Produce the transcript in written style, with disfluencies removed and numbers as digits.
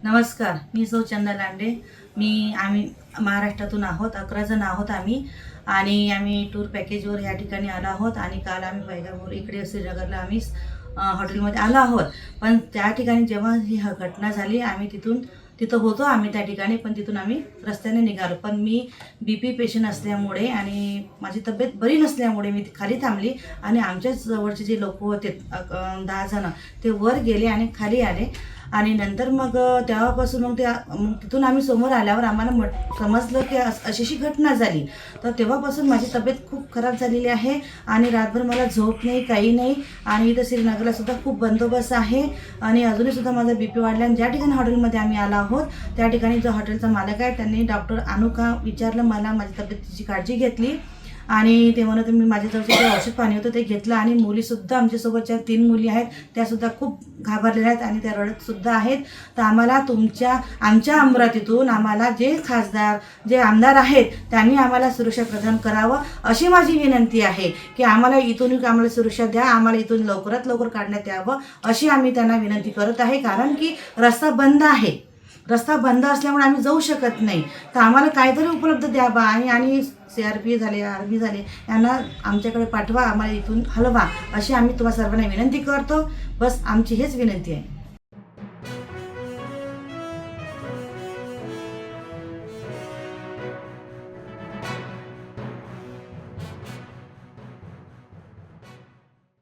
नमस्कार, मी सौ चंदा लांडे. आम्ही महाराष्ट्रातून आहोत, 11 जण आहोत आम्ही टूर पॅकेजवर या ठिकाणी आलो आहोत आणि काल आम्ही पैगापूर इकडे श्रीनगरला आम्ही हॉटेलमध्ये आलो आहोत. पण त्या ठिकाणी जेव्हा ही घटना झाली आम्ही तिथं होतो आम्ही त्या ठिकाणी, पण तिथून आम्ही रस्त्याने निघालो. पण मी BP पेशंट असल्यामुळे आणि माझी तब्येत बरी नसल्यामुळे मी खाली थांबली आणि आमच्याच जवळचे जे लोक होते 10 जण ते वर गेले आणि खाली आले. आणि नंतर मग तेव्हापासून मग तिथून आम्ही समोर आल्यावर आम्हाला समजलं की अशी घटना झाली. तर तेव्हापासून माझी तब्येत खूप खराब झालेली आहे आणि रातभर मला झोप नाही, काही नाही. आणि इथं श्रीनगरला सुद्धा खूप बंदोबस्त आहे आणि अजूनही सुद्धा माझा BP वाढला. आणि ज्या ठिकाणी हॉटेलमध्ये आम्ही आलो आहोत त्या ठिकाणी जो हॉटेलचा मालक आहे त्यांनी डॉक्टर अनुका विचारलं, मला माझ्या तब्येतीची काळजी घेतली आणि ते म्हणत मी माझ्याजवळचं जे औषध पाणी होतं ते घेतलं. आणि मुलीसुद्धा आमच्यासोबतच्या 3 मुली आहेत त्यासुद्धा खूप घाबरलेल्या आहेत आणि त्या रडतसुद्धा आहेत. तर आम्हाला आमच्या अमरावतीतून आम्हाला जे खासदार जे आमदार आहेत त्यांनी आम्हाला सुरक्षा प्रदान करावं अशी माझी विनंती आहे की आम्हाला सुरक्षा द्या, आम्हाला इथून लवकरात लवकर काढण्यात यावं अशी आम्ही त्यांना विनंती करत आहे. कारण की रस्ता बंद आहे, रस्ता बंद असल्यामुळे आम्ही जाऊ शकत नाही. तर आम्हाला काहीतरी उपलब्ध द्यावा आणि CRP झाले, आर्मी झाले यांना आमच्याकडे पाठवा, आम्हाला इथून हलवा अशी आम्ही तुम्हा सर्वांना विनंती करतो. बस आमची हेच विनंती आहे.